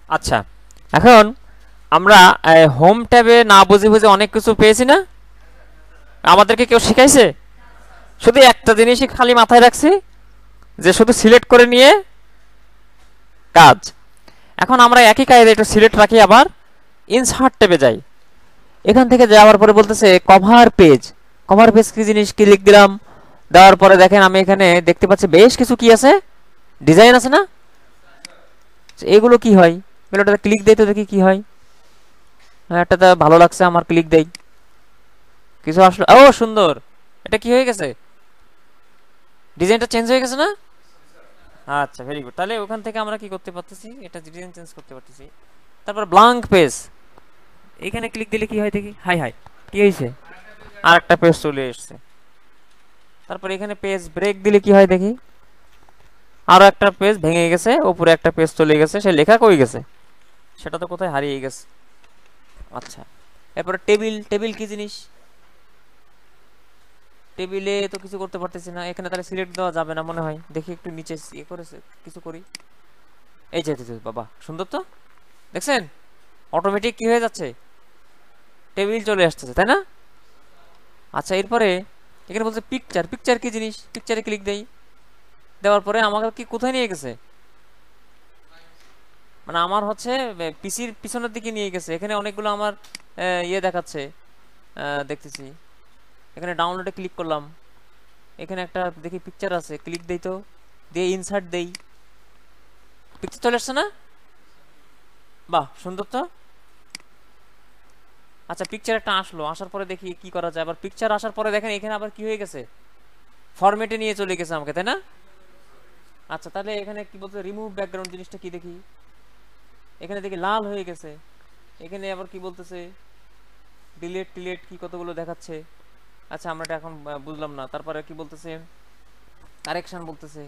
আচ্ছা, এখন আমরা হোম ট্যাবে না বুঝে বুঝে অনেক কিছু পেয়েছি না? আমাদেরকে কেউ শিখাইছে? শুধু একটা জিনিসই খালি মাথায় রাখছি, যে শুধু সিলেক্ট করে নিয়ে কাজ। এখন আমরা একই কাজে একটু সিলেক্ট রাখি, আবার ইনসার্ট ট্যাবে যাই। এখান থেকে যাওয়ার পরে বলতেছে কভার পেজ। কভার পেজ কি জিনিস, ক্লিক দিলাম। দেওয়ার পরে দেখেন আমি এখানে দেখতে পাচ্ছি বেশ কিছু কি আছে, ডিজাইন আছে না? এগুলো কি হয়? এগুলোতে ক্লিক দেই তো দেখি কি হয়। একটা তো ভালো লাগছে আমার, ক্লিক দেই, কিছু আসলো। ও সুন্দর! এটা কি হয়ে গেছে, ডিজাইনটা চেঞ্জ হয়ে গেছে না? আচ্ছা, ভেরি গুড। তাহলে ওখান থেকে আমরা কি করতে পারতেছি, এটা ডিজাইন চেঞ্জ করতে পারতেছি। তারপর ব্লাঙ্ক পেজ, এখানে ক্লিক দিলে কি হয় দেখি। হাই হাই, কি হয়েছে? আর একটা পেজ চলে এসেছে। তারপর এখানে পেজ ব্রেক দিলে কি হয় দেখি। আরো একটা পেজ ভেঙে গেছে, উপরে একটা পেজ চলে গেছে, সে লেখা কই গেছে, সেটা তো কোথায় হারিয়ে গেছে। আচ্ছা, এরপরে টেবিল। টেবিল কি জিনিস? টেবিলে তো কিছু করতে পারতেছি না এখানে, তাহলে সিলেক্ট দেওয়া যাবে না মনে হয়। দেখি একটু নিচে ইয়ে করেছে, কিছু করি। এই যে বাবা, সুন্দর তো, দেখছেন? অটোমেটিক কি হয়ে যাচ্ছে, টেবিল চলে আসতেছে, তাই না? আচ্ছা, এরপরে এখানে বলছে পিকচার। পিকচার কি জিনিস? পিকচারে ক্লিক দেই। দেওয়ার পরে আমাকে কি কোথায় নিয়ে গেছে, মানে আমার হচ্ছে পিসির পিছনের দিকে নিয়ে গেছে। এখানে অনেকগুলো আমার ইয়ে দেখাচ্ছে, দেখতেছি। এখানে ডাউনলোডে ক্লিক করলাম, এখানে একটা দেখি পিকচার আছে, ক্লিক দেই তো, দিয়ে ইনসার্ট দেই, পিকচার চলে আসছে না? বাহ, সুন্দর তো। আচ্ছা, পিকচার একটা আসলো, আসার পরে দেখি কি করা যায়। আবার পিকচার আসার পরে দেখেন এখানে আবার কি হয়ে গেছে, ফরম্যাটে নিয়ে চলে গেছে আমাকে, তাই না? আচ্ছা, তাহলে এখানে কি বলতে, রিমুভ ব্যাকগ্রাউন্ড জিনিসটা কি দেখি। এখানে দেখি লাল হয়ে গেছে। এখানে আবার কি বলতেছে, ডিলেট টিলেট কি কতগুলো দেখাচ্ছে। আচ্ছা, আমরা এটা এখন বুঝলাম না। তারপরে কি বলতেছে, কারেকশন বলতেছে।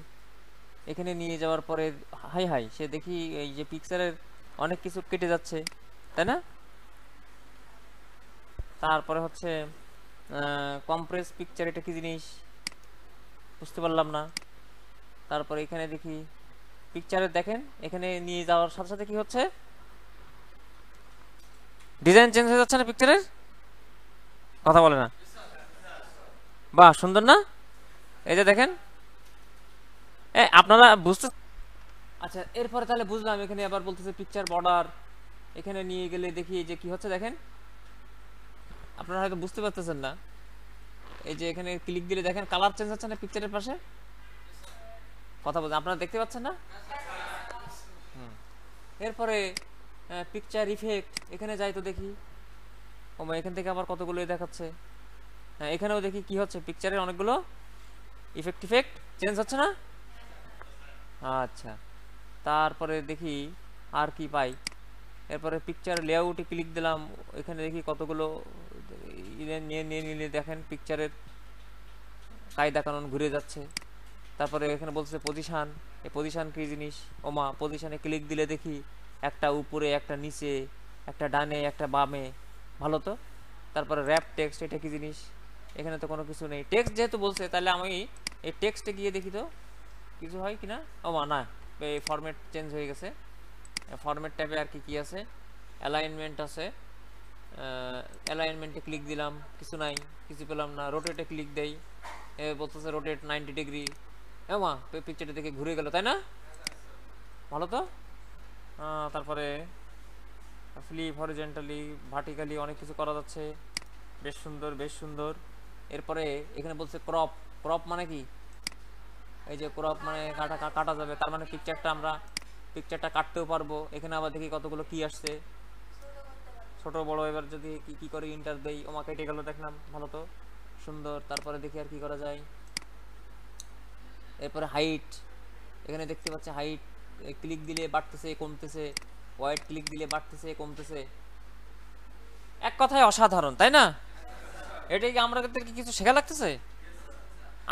এখানে নিয়ে যাওয়ার পরে হাই হাই, সে দেখি এই যে পিকচারের অনেক কিছু কেটে যাচ্ছে, তাই না? তারপরে হচ্ছে কম্প্রেস পিকচার, এটা কি জিনিস বুঝতে পারলাম না। তারপরে এখানে দেখি পিকচারে, দেখেন এখানে নিয়ে যাওয়ার সাথে সাথে কি হচ্ছে, ডিজাইন চেঞ্জ হয়ে যাচ্ছে না পিকচারের? কথা বলে না? বাহ, সুন্দর না? এই যে দেখেন, আপনারা বুঝতে। আচ্ছা, এরপরে তাহলে বুঝলাম। এখানে আবার বলতেছে পিকচার বর্ডার, এখানে নিয়ে গেলে দেখি এই যে কি হচ্ছে দেখেন। আপনারা হয়তো বুঝতে পারতেছেন না, এই যে এখানে ক্লিক দিলে দেখেন কালার চেঞ্জ হচ্ছে না পিকচারের পাশে। কথা বলছেন, আপনারা দেখতে পাচ্ছেন না? এরপরে পিকচার ইফেক্ট, এখানে যাই তো দেখি। ও মা, এখান থেকে আবার কতগুলো দেখাচ্ছে। হ্যাঁ, এখানেও দেখি কি হচ্ছে, পিকচারের অনেকগুলো ইফেক্ট ইফেক্ট চেঞ্জ হচ্ছে না? আচ্ছা, তারপরে দেখি আর কি পাই। এরপরে পিকচার লেআউটে ক্লিক দিলাম, এখানে দেখি কতগুলো নিয়ে নিয়ে নিলে দেখেন পিকচারের কায়দা কানুন ঘুরে যাচ্ছে। তারপরে এখানে বলছে পজিশান। এই পজিশান কি জিনিস? ওমা, পজিশানে ক্লিক দিলে দেখি একটা উপরে, একটা নিচে, একটা ডানে, একটা বামে, ভালো তো। তারপরে র্যাপ টেক্সট, এটা কি জিনিস? এখানে তো কোনো কিছু নেই। টেক্সট যেহেতু বলছে, তাহলে আমি এই টেক্সটে গিয়ে দেখি তো কিছু হয় কিনা। ওমা না, এই ফরম্যাট চেঞ্জ হয়ে গেছে। ফরম্যাট ট্যাবে আর কি কি আছে, অ্যালাইনমেন্ট আছে। অ্যালাইনমেন্টে ক্লিক দিলাম, কিছু নাই, কিছু পেলাম না। রোটেটে ক্লিক দেই, বলতেছে রোটেট 90 ডিগ্রি। মা, পিকচারটা দেখে ঘুরে গেল, তাই না? ভালো তো। তারপরে ফ্লিপ, হরিজেন্টালি, ভার্টিক্যালি অনেক কিছু করা যাচ্ছে। বেশ সুন্দর, বেশ সুন্দর। এরপরে এখানে বলছে ক্রপ। ক্রপ মানে কি? এই যে ক্রপ মানে কাটা কাটা যাবে, তার মানে পিকচারটা কাটতেও পারবো। এখানে আবার দেখি কতগুলো কি আসছে, ছোট বড়। এবার যদি কি কি করে ইন্টার দেই, ওমা কেটে গেল, দেখলাম, ভালো তো, সুন্দর। তারপরে দেখি আর কি করা যায়। এরপরে হাইট, এখানে দেখতে পাচ্ছি হাইট ক্লিক দিলে বাড়তেছে কমতেছে, ওয়াইড ক্লিক দিলে বাড়তেছে কমতেছে। এক কথায় অসাধারণ, তাই না? এটাই কি আমরা কি কিছু শেখা লাগতেছে?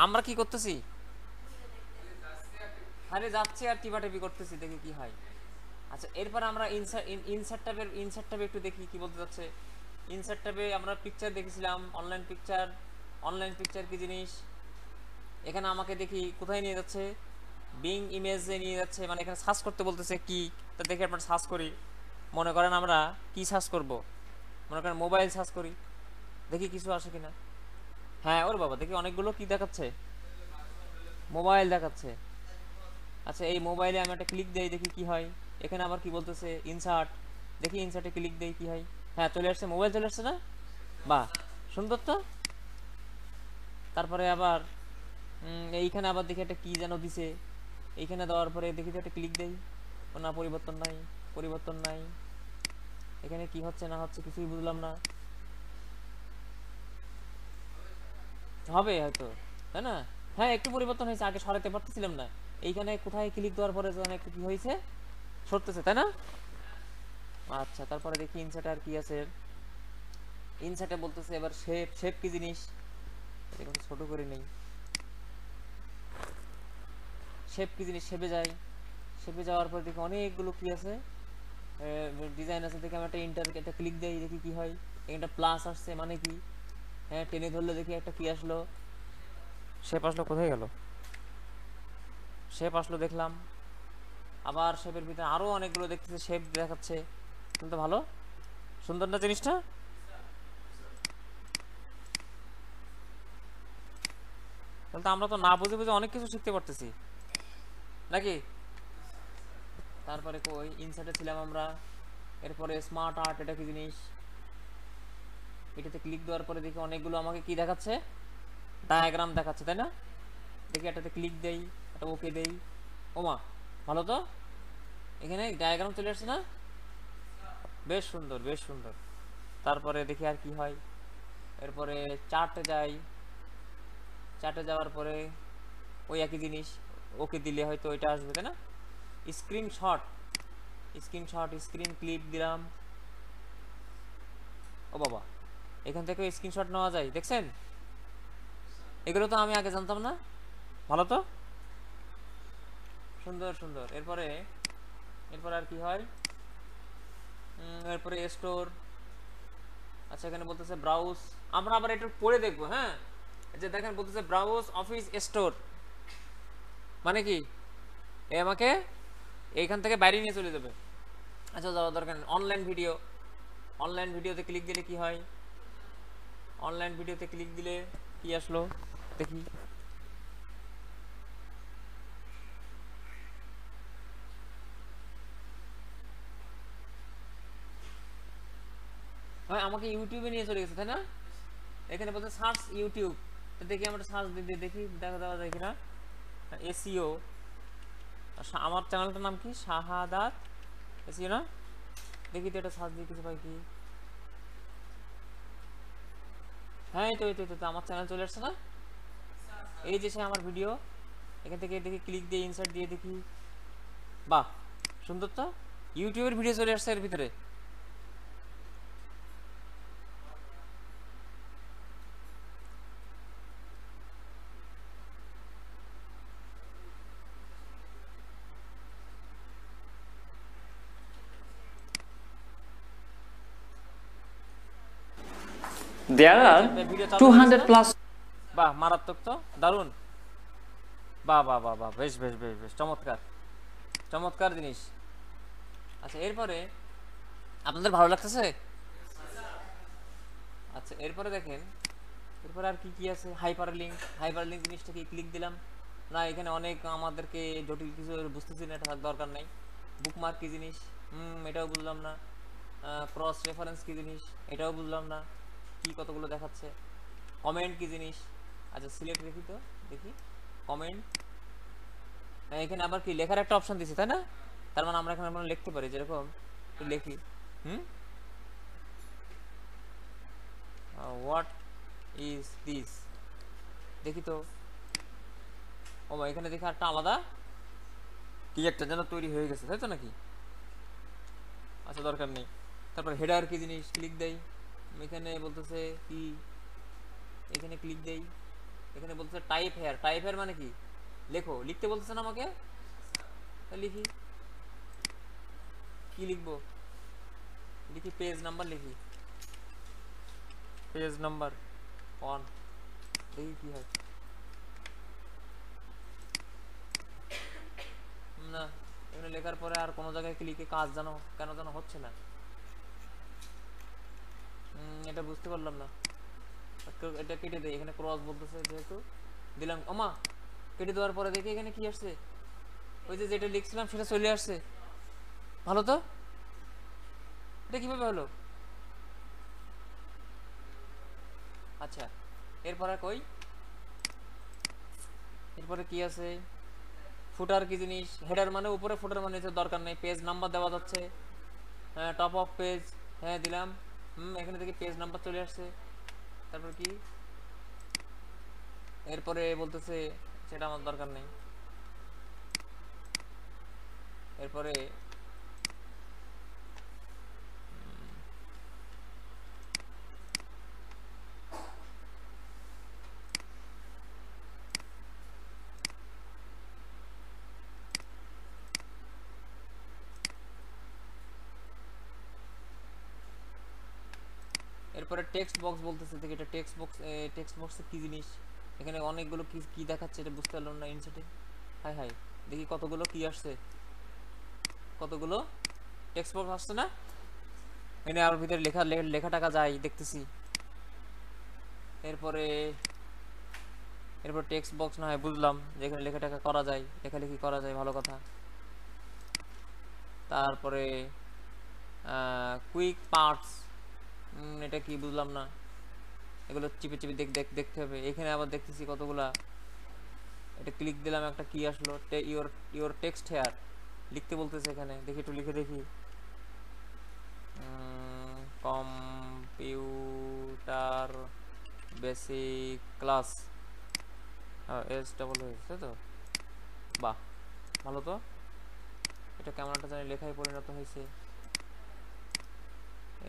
আমরা কি করতেছি, খালি যাচ্ছি আর টিপাটিপি করতেছি, দেখি কি হয়। আচ্ছা, এরপর আমরা ইনসার্ট ট্যাবে একটু দেখি কি বলতে যাচ্ছে। ইনসার্ট ট্যাবে আমরা পিকচার দেখেছিলাম, অনলাইন পিকচার। অনলাইন পিকচার কি জিনিস? এখানে আমাকে দেখি কোথায় নিয়ে যাচ্ছে, বিং ইমেজে নিয়ে যাচ্ছে, মানে এখানে সার্চ করতে বলতেছে কি, তা দেখে আমরা সার্চ করি। মনে করেন আমরা কি সার্চ করব, মনে করেন মোবাইল সার্চ করি, দেখি কিছু আসে কিনা। হ্যাঁ ওর বাবা, দেখি অনেকগুলো কি দেখাচ্ছে, মোবাইল দেখাচ্ছে। আচ্ছা এই মোবাইলে আমি একটা ক্লিক দেই, দেখি কি হয়। এখানে আবার কি বলতেছে, ইনসার্ট, দেখি ইনসার্টে ক্লিক দেই কি হয়। হ্যাঁ চলে আসছে, মোবাইল চলে আসছে না, বাহ সুন্দর তো। তারপরে আবার এইখানে আবার দেখি একটা কি যেন দিছে, এইখানে দেওয়ার পরে দেখি তো একটা ক্লিক দেই, ও না পরিবর্তন নাই, পরিবর্তন নাই। এখানে কি হচ্ছে না হচ্ছে কিছুই বুঝলাম না, হবে হয়তো, তাই না? হ্যাঁ একটু পরিবর্তন হয়েছে, আগে সরাতে পারতেছিলাম না, এইখানে কোথায় ক্লিক দেওয়ার পরে যেন একটু কি হয়েছে, সরতেছে, তাই না? আচ্ছা তারপরে দেখি ইনসার্টে আর কি আছে। ইনসার্টে বলতেছে এবার শেপ, শেপ কি জিনিস, দেখুন ছোট করে নেই। শেপ কি জিনিস, শেপে যাই, শেপে যাওয়ার পর দেখি অনেকগুলো কি আছে, ডিজাইন আছে। দেখি আমি একটা ইন্টার, একটা ক্লিক দেই, দেখি কি হয়। একটা প্লাস আসছে মানে কি, হ্যাঁ টেনে ধরলে দেখি একটা কি আসলো, শেপ আসলো, কোথায় গেল, শেপ আসলো দেখলাম। আবার শেপের ভিতরে আরো অনেকগুলো দেখতেছে শেপ দেখাচ্ছে, কিন্তু ভালো সুন্দর না জিনিসটা। তাহলে তো আমরা তো না বুঝে বুঝে অনেক কিছু শিখতে পারতেছি নাকি। তারপরে কই ইনসার্টে ছিলাম আমরা, এরপরে স্মার্ট আর্ট, এটা কি জিনিস, এটাতে ক্লিক দেওয়ার পরে দেখি অনেকগুলো আমাকে কি দেখাচ্ছে, ডায়াগ্রাম দেখাচ্ছে, তাই না? দেখি এটাতে ক্লিক দেই, এটা ওকে দেই, ওমা ভালো তো, এখানে ডায়াগ্রাম চলে আসছে না, বেশ সুন্দর বেশ সুন্দর। তারপরে দেখি আর কি হয়, এরপরে চার্টে যাই, চার্টে যাওয়ার পরে ওই একই জিনিস, ওকে দিলে হয়তো ওইটা আসবে, তাই না? স্ক্রিনশট, স্ক্রিনশট, স্ক্রিন ক্লিপ দিলাম, ও বাবা এখান থেকে স্ক্রিনশট নেওয়া যায়, দেখছেন? এগুলো তো আমি আগে জানতাম না, ভালো তো, সুন্দর সুন্দর। এরপরে, এরপরে আর কি হয়, এরপরে স্টোর। আচ্ছা এখানে বলতেছে ব্রাউজ, আমরা আবার একটু পড়ে দেখবো, হ্যাঁ। এই যে দেখেন বলতেছে ব্রাউজ অফিস স্টোর, মানে কি, এ আমাকে এইখান থেকে বাইরে নিয়ে চলে যাবে। আচ্ছা যাওয়ার দরকার নেই। অনলাইন ভিডিও, অনলাইন ভিডিওতে ক্লিক দিলে কি হয়, অনলাইন ভিডিওতে ক্লিক দিলে কি আসলো দেখি। হয় আমাকে ইউটিউবে নিয়ে চলে গেছে, তাই না? এখানে বলছে সার্চ ইউটিউব, তো দেখি আমরা সার্চ দিয়ে দেখি দেখা দেওয়া যায় কিনা। এসিও, আমার চ্যানেলটার নাম কি, শাহাদাত এসিও না, দেখি তো এটা সার্চ দিয়ে কিছু পাই কি। হ্যাঁ এই তো এই তো এই তো, আমার চ্যানেল চলে আসছে না, এই যে সে আমার ভিডিও, এখান থেকে দেখি ক্লিক দিয়ে ইনসার্ট দিয়ে দেখি, বাহ সুন্দর তো, ইউটিউবের ভিডিও চলে আসছে এর ভিতরে। There are ভিডিও চালু হয়ে গেছে 200 না? plus. বাহ মারাত্মক তো, দারুণ, বাহ বাহ বাহ বাহ, বেশ বেশ বেশ বেশ চমৎকার, চমৎকার জিনিস। আচ্ছা এরপরে আপনাদের ভালো লাগতেছে? আচ্ছা এরপরে দেখেন, এরপরে আর কি কি আছে, হাইপার লিঙ্ক, হাইপার লিঙ্ক জিনিসটাকে ক্লিক দিলাম না, এখানে অনেক আমাদেরকে জটিল কিছু বুঝতেছি না, এটা দরকার নাই। বুকমার্ক কি জিনিস, এটাও বুঝলাম না। ক্রস রেফারেন্স কি জিনিস, এটাও বুঝলাম না, কি কতগুলো দেখাচ্ছে। কমেন্ট কি জিনিস, আচ্ছা সিলেক্ট দেখি তো, দেখি কমেন্ট, এখানে আবার কি লেখার একটা অপশন দিছি, তাই না? তার মানে আমরা এখানে আমরা লিখতে পারি, যেরকম লিখি, হোয়াট ইজ দিস, দেখি তো, ও এখানে দেখি একটা আলাদা কি একটা যেন তৈরি হয়ে গেছে, তাই তো নাকি? আচ্ছা দরকার নেই। তারপর হেডার কি জিনিস, ক্লিক দেই, এখানে বলতেছে কি, এখানে ক্লিক দেই, এখানে বলতেছে টাইপ হেয়ার, টাইপ হেয়ার মানে কি, লেখো, লিখতে বলতেছে না আমাকে, লিখি, কি লিখবো, লিখি পেজ নাম্বার, লিখি পেজ নাম্বার 1, দেখি কি হয়। না, এখানে লেখার পরে আর কোনো জায়গায় ক্লিকে কাজ জানো কেন যেন হচ্ছে না। এটা বুঝতে পারলাম না। এটা কেটে দেয়, এখানে ক্রস বলতেছে যেহেতু দিলাম। ওমা, কেটে দেওয়ার পরে দেখি এখানে কি আসছে, ওই যে যেটা লিখছিলাম সেটা চলে আসছে। ভালো তো, এটা কিভাবে হলো? আচ্ছা, এরপরে কই, এরপরে কি আছে? ফুটার কি জিনিস? হেডার মানে উপরে, ফুটার মানে নিচে, দরকার নেই। পেজ নাম্বার দেওয়া যাচ্ছে, হ্যাঁ টপ অফ পেজ, হ্যাঁ দিলাম। এখানে দেখি পেজ নাম্বার চলে আসছে। তারপর কি, এরপরে বলতেছে সেটা আমার দরকার নেই। এরপরে এরপরে টেক্সট বক্স বলতেছে, দেখি এটা টেক্সট বক্স। টেক্সট বক্সে কি জিনিস? এখানে অনেকগুলো কি কি দেখাচ্ছে, এটা বুঝতে পারলাম না ইনসার্টে। হাই হাই, দেখি কতগুলো কি আসছে, কতগুলো টেক্সট বক্স আসছে না? এখানে আর ভিতরে লেখা লেখা টাকা যায় দেখতেছি। এরপরে এরপর টেক্সট বক্স না হয় বুঝলাম, যেখানে লেখা টাকা করা যায়, লেখালেখি করা যায়, ভালো কথা। তারপরে কুইক পার্টস, এটা কি বুঝলাম না, এগুলো চিপে চিপে দেখতে হবে। এখানে আবার দেখতেছি কতগুলা, এটা ক্লিক দিলাম, একটা কি আসলো, ইওর ইওর টেক্সট হেয়ার লিখতে বলতেছে এখানে। দেখি একটু লিখে দেখি, computer basic class, S double হয়েছে তো, বাহ ভালো তো। এটা কেমন একটা জানি লেখায় পরিণত হয়েছে।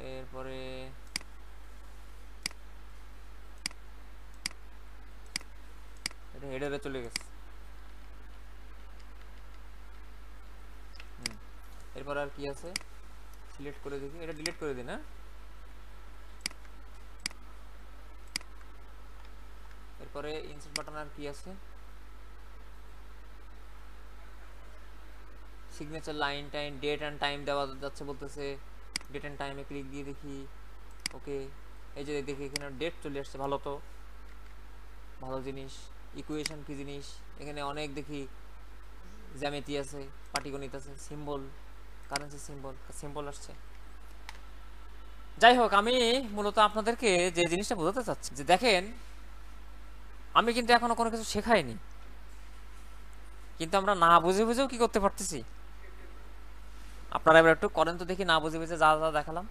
এরপরে এটা হেডারে চলে গেছে। এরপর আর কি আছে, সিলেক্ট করে দেখি, এটা ডিলিট করে দিই না। এরপরে ইনসার্ট বাটন আর কি আছে, signature, line time, date and time দেওয়া যাচ্ছে বলতেছে। ডেট অ্যান্ড টাইমে ক্লিক দিয়ে দেখি, ওকে। এই যে দেখি এখানে ডেট চলে আসছে, ভালো তো, ভালো জিনিস। ইকুয়েশন কি জিনিস? এখানে অনেক দেখি জ্যামিতি আছে, পাটিগণিত আছে, সিম্বল, কারেন্সি সিম্বল, সিম্বল আসছে। যাই হোক, আমি মূলত আপনাদেরকে যে জিনিসটা বোঝাতে চাচ্ছি যে দেখেন, আমি কিন্তু এখনো কোনো কিছু শেখাইনি, কিন্তু আমরা না বুঝে বুঝেও কি করতে পারতেছি। আপনারা এবার একটু করেন তো দেখি, না বুঝে বুঝে যা যা দেখালাম।